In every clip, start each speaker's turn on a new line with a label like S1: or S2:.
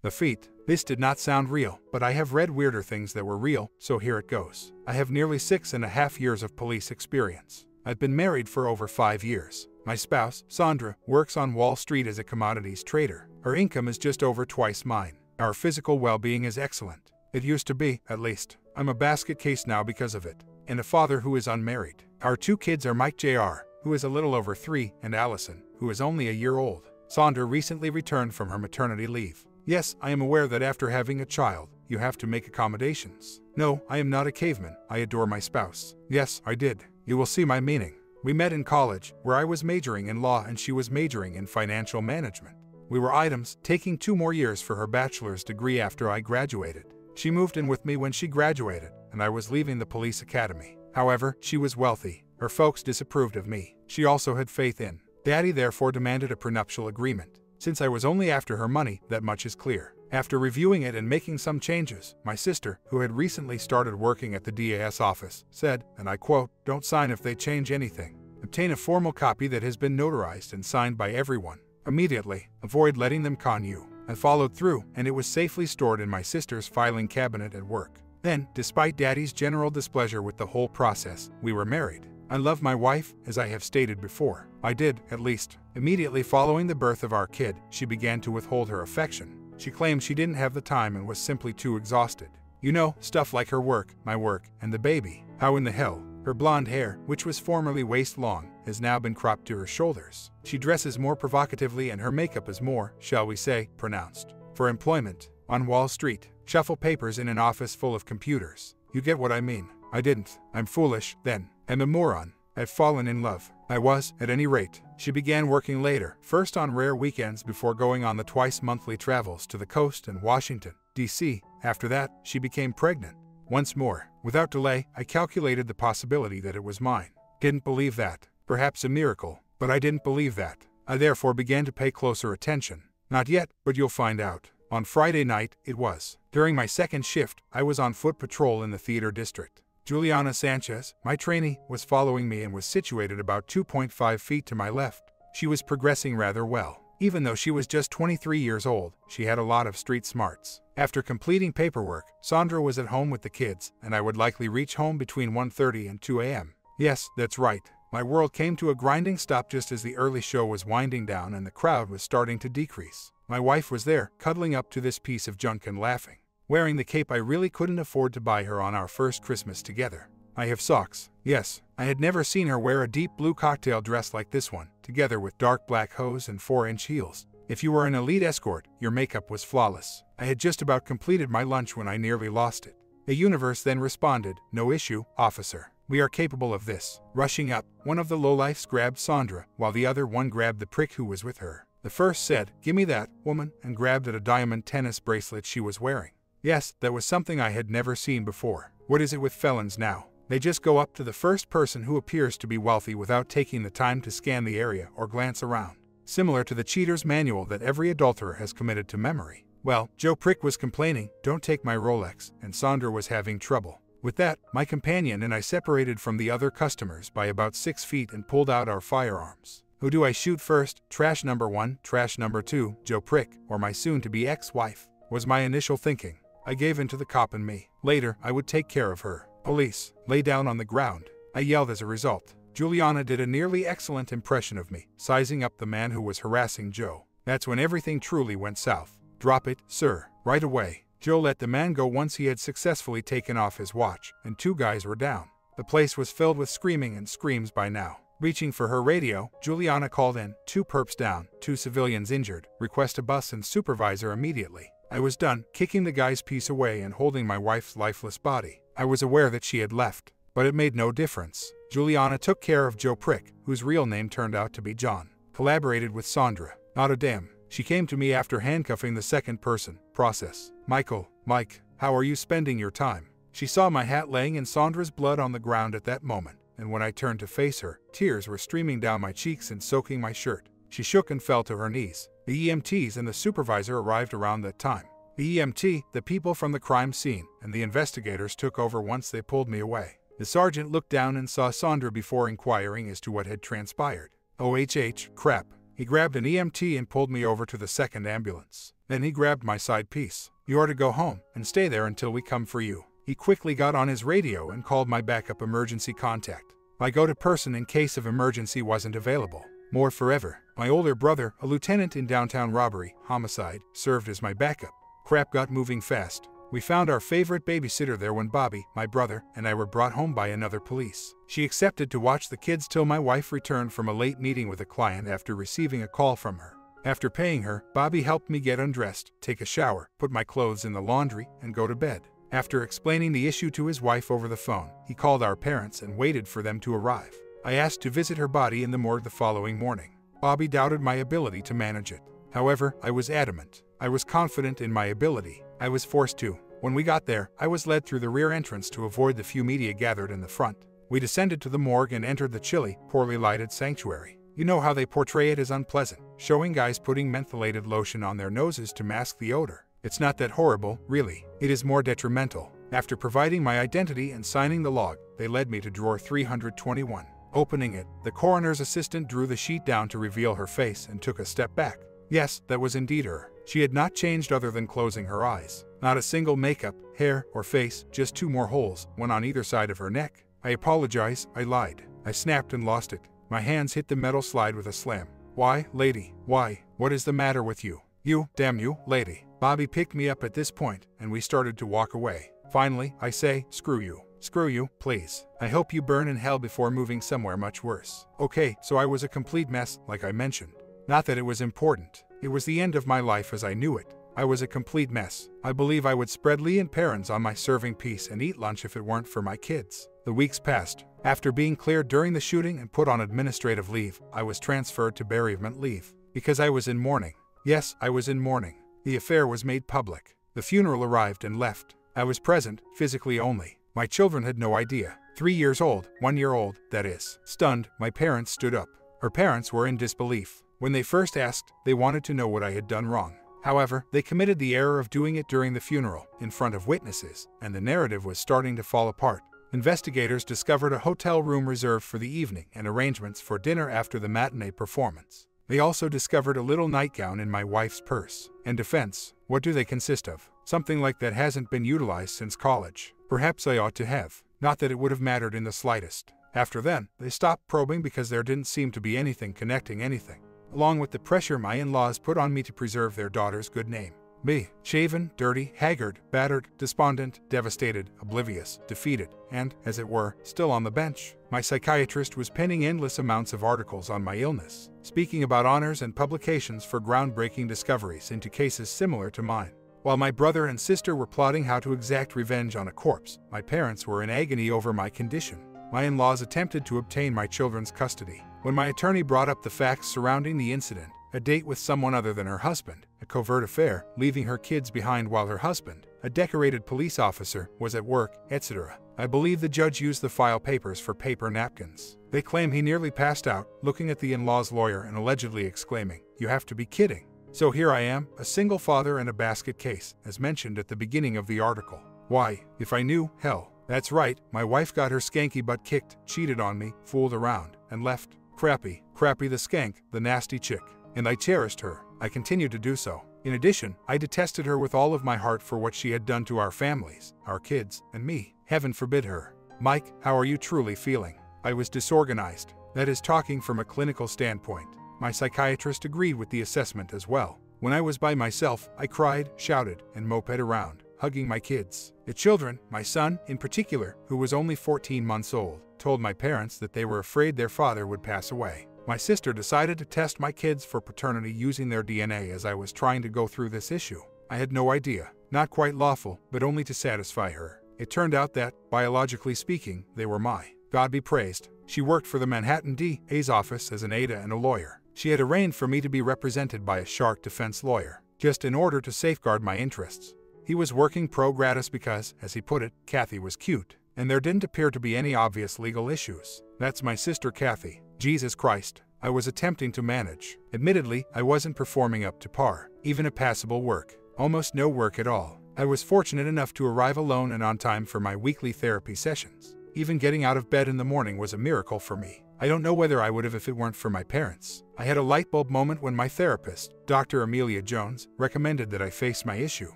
S1: The feet. This did not sound real, but I have read weirder things that were real, so here it goes. I have nearly 6.5 years of police experience. I've been married for over 5 years. My spouse, Sandra, works on Wall Street as a commodities trader. Her income is just over twice mine. Our physical well-being is excellent. It used to be, at least. I'm a basket case now because of it. And a father who is unmarried. Our 2 kids are Mike Jr., who is a little over 3, and Allison, who is only a year old. Sandra recently returned from her maternity leave. Yes, I am aware that after having a child, you have to make accommodations. No, I am not a caveman. I adore my spouse. Yes, I did. You will see my meaning. We met in college, where I was majoring in law and she was majoring in financial management. We were items, taking 2 more years for her bachelor's degree after I graduated. She moved in with me when she graduated, and I was leaving the police academy. However, she was wealthy. Her folks disapproved of me. She also had faith in Daddy, therefore demanded a prenuptial agreement. Since I was only after her money, that much is clear. After reviewing it and making some changes, my sister, who had recently started working at the DAS office, said, and I quote, "Don't sign if they change anything. Obtain a formal copy that has been notarized and signed by everyone. Immediately, avoid letting them con you." I followed through, and it was safely stored in my sister's filing cabinet at work. Then, despite Daddy's general displeasure with the whole process, we were married. I love my wife, as I have stated before. I did, at least. Immediately following the birth of our kid, she began to withhold her affection. She claimed she didn't have the time and was simply too exhausted. You know, stuff like her work, my work, and the baby. How in the hell? Her blonde hair, which was formerly waist-long, has now been cropped to her shoulders. She dresses more provocatively and her makeup is more, shall we say, pronounced. For employment, on Wall Street, shuffle papers in an office full of computers. You get what I mean. I didn't. I'm foolish, then. And a moron. I've fallen in love. I was, at any rate. She began working later, first on rare weekends before going on the twice-monthly travels to the coast and Washington, D.C. After that, she became pregnant. Once more, without delay, I calculated the possibility that it was mine. Didn't believe that. Perhaps a miracle, but I didn't believe that. I therefore began to pay closer attention. Not yet, but you'll find out. On Friday night, it was. During my second shift, I was on foot patrol in the theater district. Juliana Sanchez, my trainee, was following me and was situated about 2.5 feet to my left. She was progressing rather well. Even though she was just 23 years old, she had a lot of street smarts. After completing paperwork, Sandra was at home with the kids, and I would likely reach home between 1:30 and 2 a.m. Yes, that's right. My world came to a grinding stop just as the early show was winding down and the crowd was starting to decrease. My wife was there, cuddling up to this piece of junk and laughing. Wearing the cape I really couldn't afford to buy her on our first Christmas together. I have socks. Yes, I had never seen her wear a deep blue cocktail dress like this one, together with dark black hose and 4-inch heels. If you were an elite escort, your makeup was flawless. I had just about completed my lunch when I nearly lost it. The universe then responded, "No issue, officer. We are capable of this." Rushing up, one of the lowlifes grabbed Sandra, while the other one grabbed the prick who was with her. The first said, "Gimme that, woman," and grabbed at a diamond tennis bracelet she was wearing. Yes, that was something I had never seen before. What is it with felons now? They just go up to the first person who appears to be wealthy without taking the time to scan the area or glance around. Similar to the cheater's manual that every adulterer has committed to memory. Well, Joe Prick was complaining, "Don't take my Rolex," and Sandra was having trouble. With that, my companion and I separated from the other customers by about 6 feet and pulled out our firearms. Who do I shoot first? Trash number 1, trash number 2, Joe Prick, or my soon-to-be ex-wife? Was my initial thinking. I gave in to the cop in me. Later, I would take care of her. "Police, lay down on the ground," I yelled as a result. Juliana did a nearly excellent impression of me, sizing up the man who was harassing Joe. That's when everything truly went south. "Drop it, sir, right away." Joe let the man go once he had successfully taken off his watch, and 2 guys were down. The place was filled with screaming and screams by now. Reaching for her radio, Juliana called in, 2 perps down, 2 civilians injured, request a bus and supervisor immediately. I was done, kicking the guy's piece away and holding my wife's lifeless body. I was aware that she had left, but it made no difference. Juliana took care of Joe Prick, whose real name turned out to be John. Collaborated with Sandra. Not a damn. She came to me after handcuffing the second person. Process. Mike, how are you spending your time? She saw my hat laying in Sandra's blood on the ground at that moment, and when I turned to face her, tears were streaming down my cheeks and soaking my shirt. She shook and fell to her knees. The EMTs and the supervisor arrived around that time. The EMT, the people from the crime scene, and the investigators took over once they pulled me away. The sergeant looked down and saw Sandra before inquiring as to what had transpired. "OHH, crap." He grabbed an EMT and pulled me over to the second ambulance. Then he grabbed my side piece. "You are to go home and stay there until we come for you." He quickly got on his radio and called my backup emergency contact. My go-to person in case of emergency wasn't available. More forever. My older brother, a lieutenant in downtown robbery, homicide, served as my backup. Crap got moving fast. We found our favorite babysitter there when Bobby, my brother, and I were brought home by another police. She accepted to watch the kids till my wife returned from a late meeting with a client after receiving a call from her. After paying her, Bobby helped me get undressed, take a shower, put my clothes in the laundry, and go to bed. After explaining the issue to his wife over the phone, he called our parents and waited for them to arrive. I asked to visit her body in the morgue the following morning. Bobby doubted my ability to manage it. However, I was adamant. I was confident in my ability. I was forced to. When we got there, I was led through the rear entrance to avoid the few media gathered in the front. We descended to the morgue and entered the chilly, poorly lighted sanctuary. You know how they portray it as unpleasant, showing guys putting mentholated lotion on their noses to mask the odor. It's not that horrible, really. It is more detrimental. After providing my identity and signing the log, they led me to drawer 321. Opening it, the coroner's assistant drew the sheet down to reveal her face and took a step back. Yes, that was indeed her. She had not changed other than closing her eyes. Not a single makeup, hair, or face, just 2 more holes, one on either side of her neck. I apologize, I lied. I snapped and lost it. My hands hit the metal slide with a slam. "Why, lady, why? What is the matter with you? You, damn you, lady." Bobby picked me up at this point, and we started to walk away. Finally, I say, "Screw you. Screw you, please. I hope you burn in hell before moving somewhere much worse." Okay, so I was a complete mess, like I mentioned. Not that it was important. It was the end of my life as I knew it. I was a complete mess. I believe I would spread Lee and Perrins on my serving piece and eat lunch if it weren't for my kids. The weeks passed. After being cleared during the shooting and put on administrative leave, I was transferred to bereavement leave. Because I was in mourning. Yes, I was in mourning. The affair was made public. The funeral arrived and left. I was present, physically only. My children had no idea. 3 years old, 1 year old, that is. Stunned, my parents stood up. Her parents were in disbelief. When they first asked, they wanted to know what I had done wrong. However, they committed the error of doing it during the funeral, in front of witnesses, and the narrative was starting to fall apart. Investigators discovered a hotel room reserved for the evening and arrangements for dinner after the matinee performance. They also discovered a little nightgown in my wife's purse. And defense, what do they consist of? Something like that hasn't been utilized since college. Perhaps I ought to have. Not that it would have mattered in the slightest. After then, they stopped probing because there didn't seem to be anything connecting anything. Along with the pressure my in-laws put on me to preserve their daughter's good name. Me, shaven, dirty, haggard, battered, despondent, devastated, oblivious, defeated, and, as it were, still on the bench. My psychiatrist was penning endless amounts of articles on my illness, speaking about honors and publications for groundbreaking discoveries into cases similar to mine. While my brother and sister were plotting how to exact revenge on a corpse, my parents were in agony over my condition. My in-laws attempted to obtain my children's custody. When my attorney brought up the facts surrounding the incident, a date with someone other than her husband, a covert affair, leaving her kids behind while her husband, a decorated police officer, was at work, etc., I believe the judge used the file papers for paper napkins. They claim he nearly passed out, looking at the in-law's lawyer and allegedly exclaiming, "You have to be kidding." So here I am, a single father and a basket case, as mentioned at the beginning of the article. Why, if I knew, hell. That's right, my wife got her skanky butt kicked, cheated on me, fooled around, and left. Crappy the skank, the nasty chick. And I cherished her. I continued to do so. In addition, I detested her with all of my heart for what she had done to our families, our kids, and me. Heaven forbid her. Mike, how are you truly feeling? I was disorganized. That is talking from a clinical standpoint. My psychiatrist agreed with the assessment as well. When I was by myself, I cried, shouted, and moped around, hugging my kids. The children, my son in particular, who was only 14 months old, told my parents that they were afraid their father would pass away. My sister decided to test my kids for paternity using their DNA as I was trying to go through this issue. I had no idea. Not quite lawful, but only to satisfy her. It turned out that, biologically speaking, they were my. God be praised. She worked for the Manhattan DA's office as an ADA and a lawyer. She had arranged for me to be represented by a shark defense lawyer, just in order to safeguard my interests. He was working pro gratis because, as he put it, Kathy was cute, and there didn't appear to be any obvious legal issues. That's my sister Kathy. Jesus Christ. I was attempting to manage. Admittedly, I wasn't performing up to par, even a passable work. Almost no work at all. I was fortunate enough to arrive alone and on time for my weekly therapy sessions. Even getting out of bed in the morning was a miracle for me. I don't know whether I would have if it weren't for my parents. I had a light bulb moment when my therapist, Dr. Amelia Jones, recommended that I face my issue.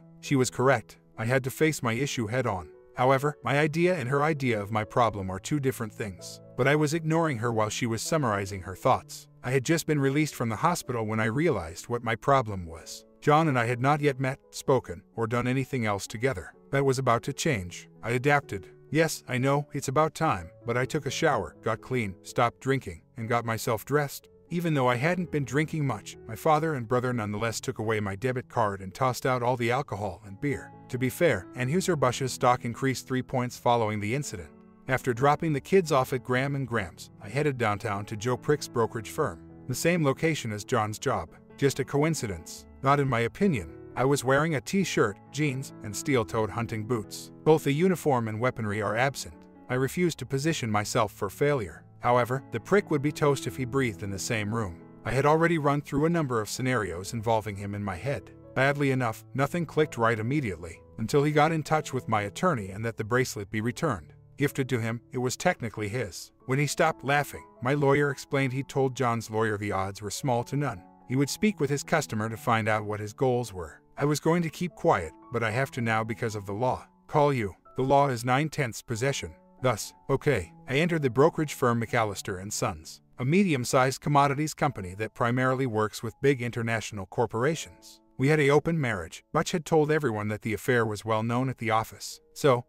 S1: She was correct. I had to face my issue head on. However, my idea and her idea of my problem are two different things. But I was ignoring her while she was summarizing her thoughts. I had just been released from the hospital when I realized what my problem was. John and I had not yet met, spoken, or done anything else together. That was about to change. I adapted. Yes, I know, it's about time, but I took a shower, got clean, stopped drinking, and got myself dressed. Even though I hadn't been drinking much, my father and brother nonetheless took away my debit card and tossed out all the alcohol and beer. To be fair, Anheuser-Busch's stock increased 3 points following the incident. After dropping the kids off at Graham & Graham's, I headed downtown to Joe Prick's brokerage firm. The same location as John's job. Just a coincidence. Not in my opinion. I was wearing a t-shirt, jeans, and steel-toed hunting boots. Both the uniform and weaponry are absent. I refused to position myself for failure. However, the prick would be toast if he breathed in the same room. I had already run through a number of scenarios involving him in my head. Badly enough, nothing clicked right immediately, until he got in touch with my attorney and that the bracelet be returned. Gifted to him, it was technically his. When he stopped laughing, my lawyer explained he told John's lawyer the odds were small to none. He would speak with his customer to find out what his goals were. I was going to keep quiet, but I have to now because of the law. Call you. The law is 9/10 possession. Thus, okay, I entered the brokerage firm McAllister & Sons, a medium-sized commodities company that primarily works with big international corporations. We had an open marriage. Butch had told everyone that the affair was well known at the office. So,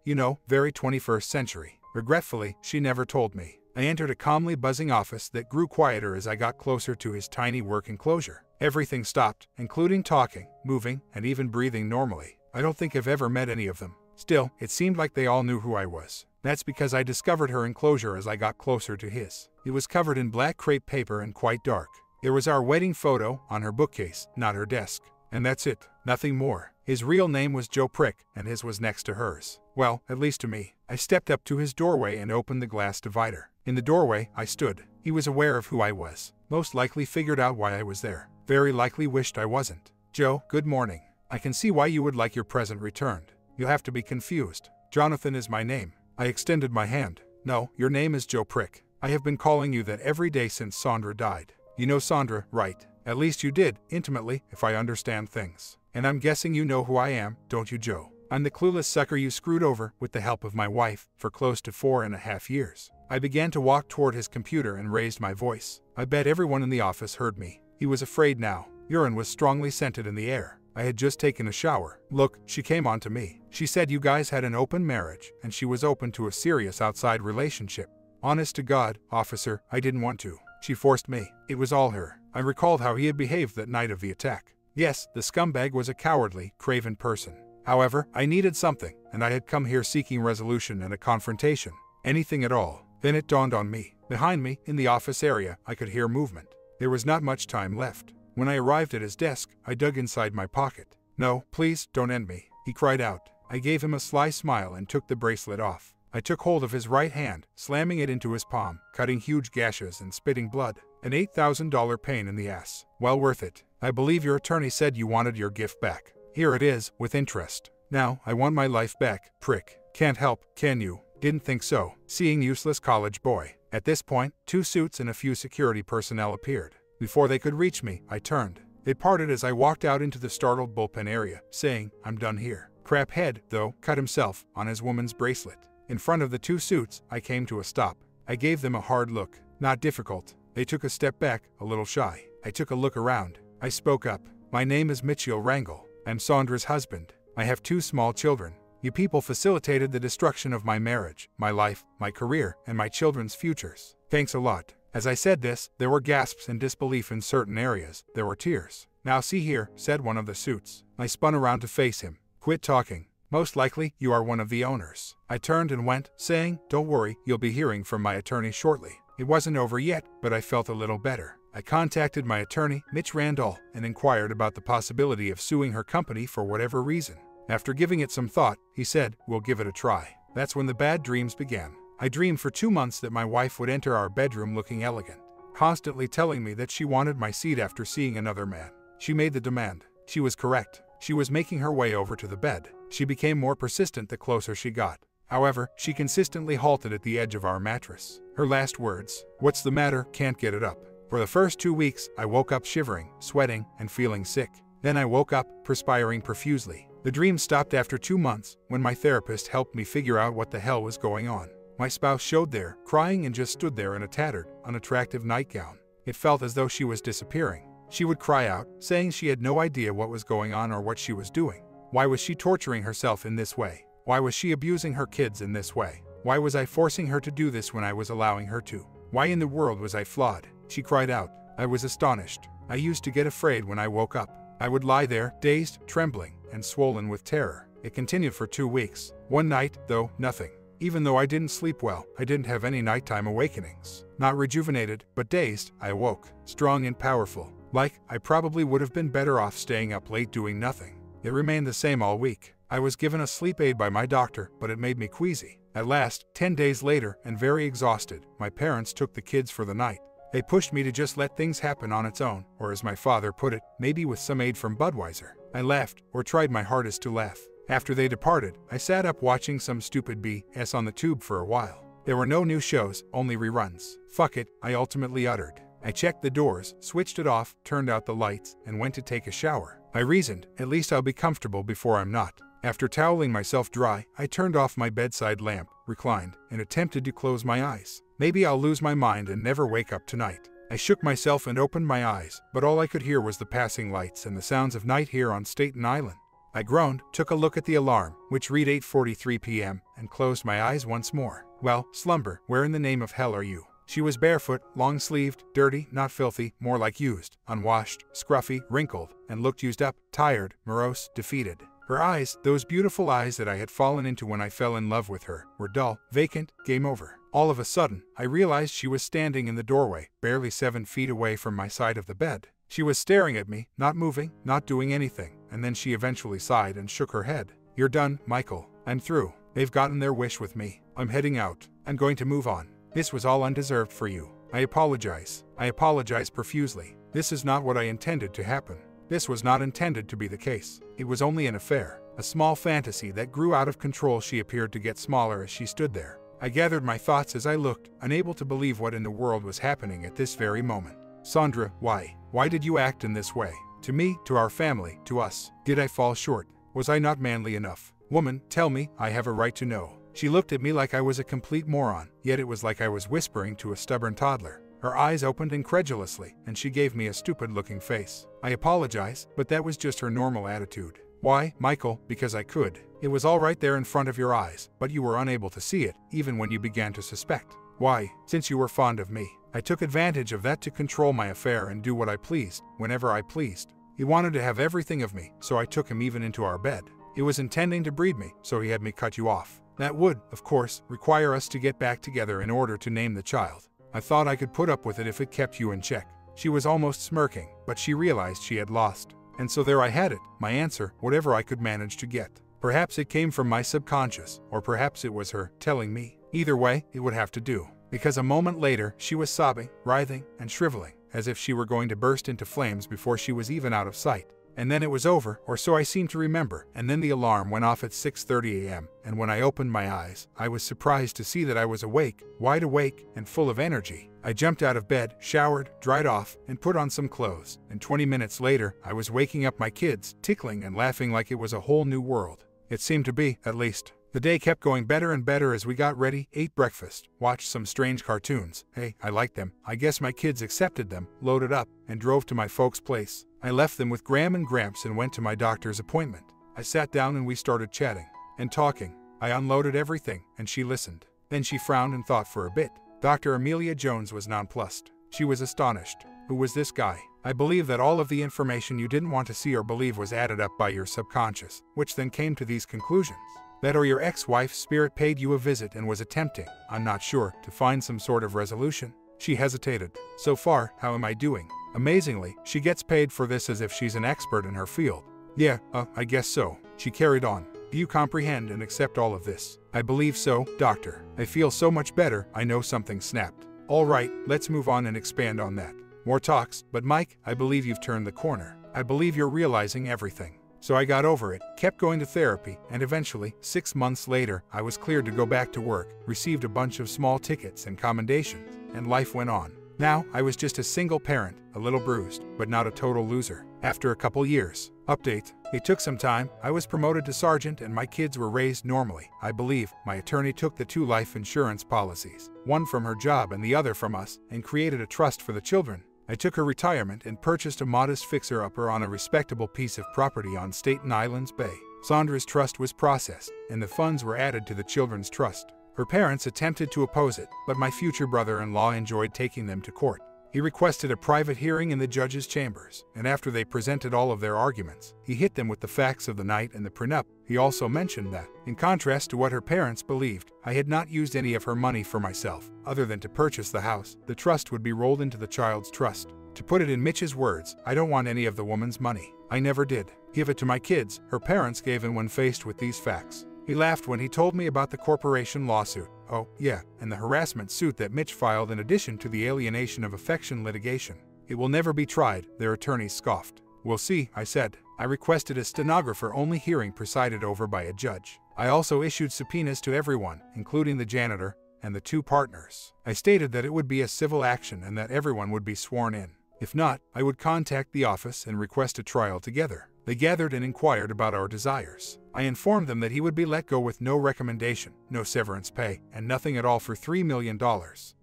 S1: very 21st century. Regretfully, she never told me. I entered a calmly buzzing office that grew quieter as I got closer to his tiny work enclosure. Everything stopped, including talking, moving, and even breathing normally. I don't think I've ever met any of them. Still, it seemed like they all knew who I was. That's because I discovered her enclosure as I got closer to his. It was covered in black crepe paper and quite dark. There was our wedding photo on her bookcase, not her desk. And that's it. Nothing more. His real name was Joe Prick, and his was next to hers. Well, at least to me. I stepped up to his doorway and opened the glass divider. In the doorway, I stood. He was aware of who I was. Most likely figured out why I was there. Very likely wished I wasn't. Joe, good morning. I can see why you would like your present returned. You'll have to be confused. Jonathan is my name. I extended my hand. No, your name is Joe Prick. I have been calling you that every day since Sandra died. You know Sandra, right? At least you did, intimately, if I understand things. And I'm guessing you know who I am, don't you, Joe? I'm the clueless sucker you screwed over, with the help of my wife, for close to 4.5 years. I began to walk toward his computer and raised my voice. I bet everyone in the office heard me. He was afraid now. Urine was strongly scented in the air. I had just taken a shower. Look, she came on to me. She said you guys had an open marriage, and she was open to a serious outside relationship. Honest to God, officer, I didn't want to. She forced me. It was all her. I recalled how he had behaved that night of the attack. Yes, the scumbag was a cowardly, craven person. However, I needed something, and I had come here seeking resolution and a confrontation. Anything at all. Then it dawned on me. Behind me, in the office area, I could hear movement. There was not much time left. When I arrived at his desk, I dug inside my pocket. No, please, don't end me, he cried out. I gave him a sly smile and took the bracelet off. I took hold of his right hand, slamming it into his palm, cutting huge gashes and spitting blood. An $8,000 pain in the ass. Well worth it. I believe your attorney said you wanted your gift back. Here it is, with interest. Now, I want my life back, prick. Can't help, can you? Didn't think so. Seeing useless college boy. At this point, 2 suits and a few security personnel appeared. Before they could reach me, I turned. They parted as I walked out into the startled bullpen area, saying, I'm done here. Crap head, though, cut himself on his woman's bracelet. In front of the 2 suits, I came to a stop. I gave them a hard look. Not difficult. They took a step back, a little shy. I took a look around. I spoke up. My name is Mitchell Rangel. I'm Sandra's husband. I have 2 small children. You people facilitated the destruction of my marriage, my life, my career, and my children's futures. Thanks a lot. As I said this, there were gasps and disbelief in certain areas. There were tears. Now see here, said one of the suits. I spun around to face him. Quit talking. Most likely, you are one of the owners. I turned and went, saying, don't worry, you'll be hearing from my attorney shortly. It wasn't over yet, but I felt a little better. I contacted my attorney, Mitch Randall, and inquired about the possibility of suing her company for whatever reason. After giving it some thought, he said, we'll give it a try. That's when the bad dreams began. I dreamed for 2 months that my wife would enter our bedroom looking elegant, constantly telling me that she wanted my seat after seeing another man. She made the demand. She was correct. She was making her way over to the bed. She became more persistent the closer she got. However, she consistently halted at the edge of our mattress. Her last words, "What's the matter? Can't get it up." For the first 2 weeks, I woke up shivering, sweating, and feeling sick. Then I woke up, perspiring profusely. The dream stopped after 2 months, when my therapist helped me figure out what the hell was going on. My spouse showed there, crying, and just stood there in a tattered, unattractive nightgown. It felt as though she was disappearing. She would cry out, saying she had no idea what was going on or what she was doing. Why was she torturing herself in this way? Why was she abusing her kids in this way? Why was I forcing her to do this when I was allowing her to? Why in the world was I flawed? She cried out. I was astonished. I used to get afraid when I woke up. I would lie there, dazed, trembling, and swollen with terror. It continued for 2 weeks. One night, though, nothing. Even though I didn't sleep well, I didn't have any nighttime awakenings. Not rejuvenated, but dazed, I awoke, strong and powerful. Like, I probably would have been better off staying up late doing nothing. It remained the same all week. I was given a sleep aid by my doctor, but it made me queasy. At last, 10 days later, and very exhausted, my parents took the kids for the night. They pushed me to just let things happen on its own, or as my father put it, maybe with some aid from Budweiser. I laughed, or tried my hardest to laugh. After they departed, I sat up watching some stupid BS on the tube for a while. There were no new shows, only reruns. Fuck it, I ultimately uttered. I checked the doors, switched it off, turned out the lights, and went to take a shower. I reasoned, at least I'll be comfortable before I'm not. After toweling myself dry, I turned off my bedside lamp, reclined, and attempted to close my eyes. Maybe I'll lose my mind and never wake up tonight. I shook myself and opened my eyes, but all I could hear was the passing lights and the sounds of night here on Staten Island. I groaned, took a look at the alarm, which read 8:43 p.m., and closed my eyes once more. Well, slumber, where in the name of hell are you? She was barefoot, long-sleeved, dirty, not filthy, more like used, unwashed, scruffy, wrinkled, and looked used up, tired, morose, defeated. Her eyes, those beautiful eyes that I had fallen into when I fell in love with her, were dull, vacant, game over. All of a sudden, I realized she was standing in the doorway, barely 7 feet away from my side of the bed. She was staring at me, not moving, not doing anything, and then she eventually sighed and shook her head. You're done, Michael. I'm through. They've gotten their wish with me. I'm heading out. I'm going to move on. This was all undeserved for you. I apologize. I apologize profusely. This is not what I intended to happen. This was not intended to be the case. It was only an affair, a small fantasy that grew out of control. She appeared to get smaller as she stood there. I gathered my thoughts as I looked, unable to believe what in the world was happening at this very moment. Sandra, why? Why did you act in this way? To me, to our family, to us. Did I fall short? Was I not manly enough? Woman, tell me, I have a right to know. She looked at me like I was a complete moron, yet it was like I was whispering to a stubborn toddler. Her eyes opened incredulously, and she gave me a stupid-looking face. I apologize, but that was just her normal attitude. Why, Michael? Because I could. It was all right there in front of your eyes, but you were unable to see it, even when you began to suspect. Why? Since you were fond of me. I took advantage of that to control my affair and do what I pleased, whenever I pleased. He wanted to have everything of me, so I took him even into our bed. He was intending to breed me, so he had me cut you off. That would, of course, require us to get back together in order to name the child. I thought I could put up with it if it kept you in check. She was almost smirking, but she realized she had lost. And so there I had it, my answer, whatever I could manage to get. Perhaps it came from my subconscious, or perhaps it was her telling me. Either way, it would have to do. Because a moment later, she was sobbing, writhing, and shriveling, as if she were going to burst into flames before she was even out of sight. And then it was over, or so I seem to remember, and then the alarm went off at 6:30 a.m., and when I opened my eyes, I was surprised to see that I was awake, wide awake, and full of energy. I jumped out of bed, showered, dried off, and put on some clothes, and 20 minutes later, I was waking up my kids, tickling and laughing like it was a whole new world. It seemed to be, at least. The day kept going better and better as we got ready, ate breakfast, watched some strange cartoons. Hey, I liked them. I guess my kids accepted them, loaded up, and drove to my folks' place. I left them with Graham and Gramps and went to my doctor's appointment. I sat down and we started chatting and talking. I unloaded everything, and she listened. Then she frowned and thought for a bit. Dr. Amelia Jones was nonplussed. She was astonished. Who was this guy? I believe that all of the information you didn't want to see or believe was added up by your subconscious, which then came to these conclusions. That or your ex-wife's spirit paid you a visit and was attempting, I'm not sure, to find some sort of resolution. She hesitated. So far, how am I doing? Amazingly, she gets paid for this as if she's an expert in her field. Yeah, I guess so. She carried on. Do you comprehend and accept all of this? I believe so, doctor. I feel so much better, I know something snapped. All right, let's move on and expand on that. More talks, but Mike, I believe you've turned the corner. I believe you're realizing everything. So I got over it, kept going to therapy, and eventually, 6 months later, I was cleared to go back to work, received a bunch of small tickets and commendations, and life went on. Now, I was just a single parent, a little bruised, but not a total loser. After a couple years. Update. It took some time. I was promoted to sergeant and my kids were raised normally. I believe my attorney took the 2 life insurance policies, one from her job and the other from us, and created a trust for the children. I took her retirement and purchased a modest fixer-upper on a respectable piece of property on Staten Island's Bay. Sandra's trust was processed, and the funds were added to the children's trust. Her parents attempted to oppose it, but my future brother-in-law enjoyed taking them to court. He requested a private hearing in the judge's chambers, and after they presented all of their arguments, he hit them with the facts of the night and the prenup. He also mentioned that, in contrast to what her parents believed, I had not used any of her money for myself, other than to purchase the house. The trust would be rolled into the child's trust. To put it in Mitch's words, I don't want any of the woman's money. I never did. Give it to my kids, her parents gave in when faced with these facts. He laughed when he told me about the corporation lawsuit. Oh, yeah, and the harassment suit that Mitch filed in addition to the alienation of affection litigation. It will never be tried, their attorneys scoffed. We'll see, I said. I requested a stenographer-only hearing presided over by a judge. I also issued subpoenas to everyone, including the janitor and the 2 partners. I stated that it would be a civil action and that everyone would be sworn in. If not, I would contact the office and request a trial together. They gathered and inquired about our desires. I informed them that he would be let go with no recommendation, no severance pay, and nothing at all for $3 million.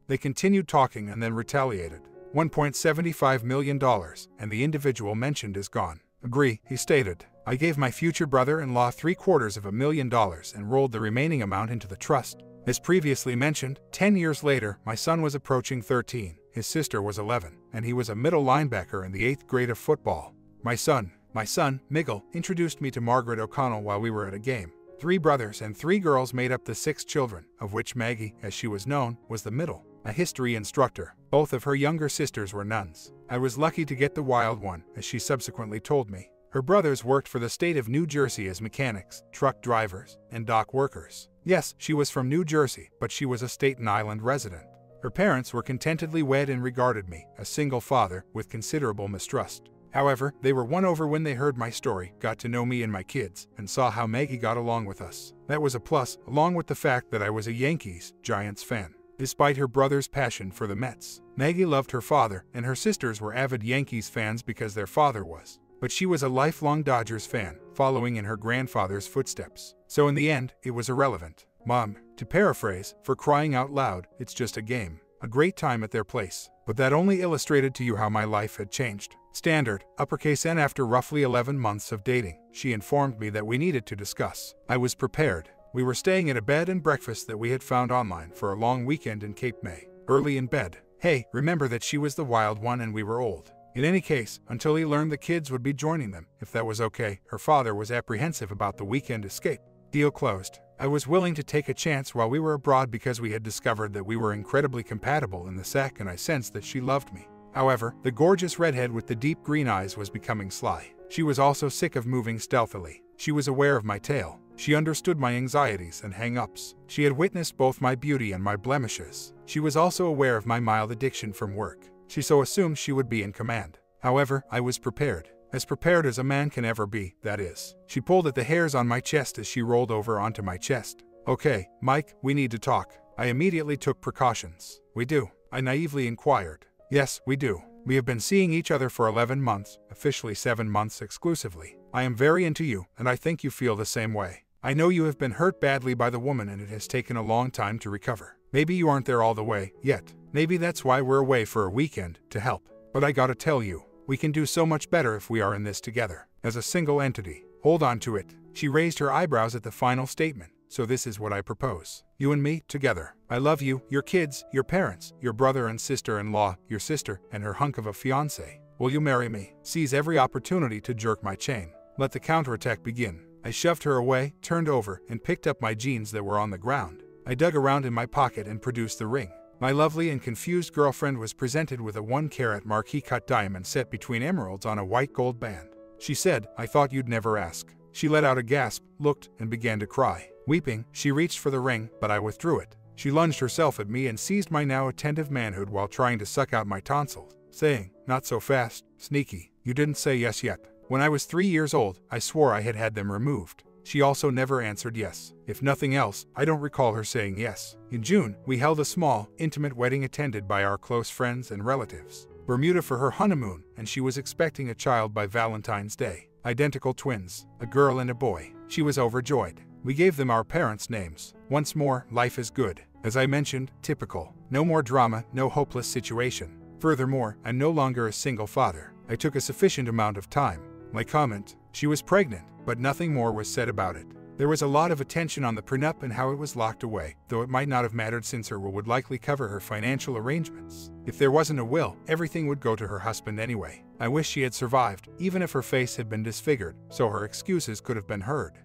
S1: They continued talking and then retaliated. $1.75 million, and the individual mentioned is gone. Agree, he stated. I gave my future brother-in-law $750,000 and rolled the remaining amount into the trust. As previously mentioned, 10 years later, my son was approaching 13, his sister was 11, and he was a middle linebacker in the 8th grade of football. My son, Miguel, introduced me to Margaret O'Connell while we were at a game. 3 brothers and 3 girls made up the 6 children, of which Maggie, as she was known, was the middle, a history instructor. Both of her younger sisters were nuns. I was lucky to get the wild one, as she subsequently told me. Her brothers worked for the state of New Jersey as mechanics, truck drivers, and dock workers. Yes, she was from New Jersey, but she was a Staten Island resident. Her parents were contentedly wed and regarded me, a single father, with considerable mistrust. However, they were won over when they heard my story, got to know me and my kids, and saw how Maggie got along with us. That was a plus, along with the fact that I was a Yankees, Giants fan. Despite her brother's passion for the Mets, Maggie loved her father, and her sisters were avid Yankees fans because their father was. But she was a lifelong Dodgers fan, following in her grandfather's footsteps. So in the end, it was irrelevant. Mom, to paraphrase, for crying out loud, it's just a game. A great time at their place. But that only illustrated to you how my life had changed. Standard, uppercase N. After roughly 11 months of dating, she informed me that we needed to discuss. I was prepared. We were staying at a bed and breakfast that we had found online for a long weekend in Cape May. Early in bed. Hey, remember that she was the wild one and we were old. In any case, until he learned the kids would be joining them, if that was okay, her father was apprehensive about the weekend escape. Deal closed. I was willing to take a chance while we were abroad because we had discovered that we were incredibly compatible in the sack and I sensed that she loved me. However, the gorgeous redhead with the deep green eyes was becoming sly. She was also sick of moving stealthily. She was aware of my tale. She understood my anxieties and hang-ups. She had witnessed both my beauty and my blemishes. She was also aware of my mild addiction from work. She so assumed she would be in command. However, I was prepared. As prepared as a man can ever be, that is. She pulled at the hairs on my chest as she rolled over onto my chest. Okay, Mike, we need to talk. I immediately took precautions. We do? I naively inquired. Yes, we do. We have been seeing each other for 11 months, officially 7 months exclusively. I am very into you, and I think you feel the same way. I know you have been hurt badly by the woman and it has taken a long time to recover. Maybe you aren't there all the way, yet. Maybe that's why we're away for a weekend, to help. But I gotta tell you, we can do so much better if we are in this together, as a single entity. Hold on to it. She raised her eyebrows at the final statement. So this is what I propose. You and me, together. I love you, your kids, your parents, your brother and sister-in-law, your sister, and her hunk of a fiancé. Will you marry me? Seize every opportunity to jerk my chain. Let the counterattack begin. I shoved her away, turned over, and picked up my jeans that were on the ground. I dug around in my pocket and produced the ring. My lovely and confused girlfriend was presented with a 1-carat marquise-cut diamond set between emeralds on a white gold band. She said, "I thought you'd never ask." She let out a gasp, looked, and began to cry. Weeping, she reached for the ring, but I withdrew it. She lunged herself at me and seized my now attentive manhood while trying to suck out my tonsils, saying, "Not so fast, sneaky. You didn't say yes yet." When I was 3 years old, I swore I had had them removed. She also never answered yes. If nothing else, I don't recall her saying yes. In June, we held a small, intimate wedding attended by our close friends and relatives. Bermuda for her honeymoon, and she was expecting a child by Valentine's Day. Identical twins, a girl and a boy. She was overjoyed. We gave them our parents' names. Once more, life is good. As I mentioned, typical. No more drama, no hopeless situation. Furthermore, I'm no longer a single father. I took a sufficient amount of time. My comment, she was pregnant, but nothing more was said about it. There was a lot of attention on the prenup and how it was locked away, though it might not have mattered since her will would likely cover her financial arrangements. If there wasn't a will, everything would go to her husband anyway. I wish she had survived, even if her face had been disfigured, so her excuses could have been heard.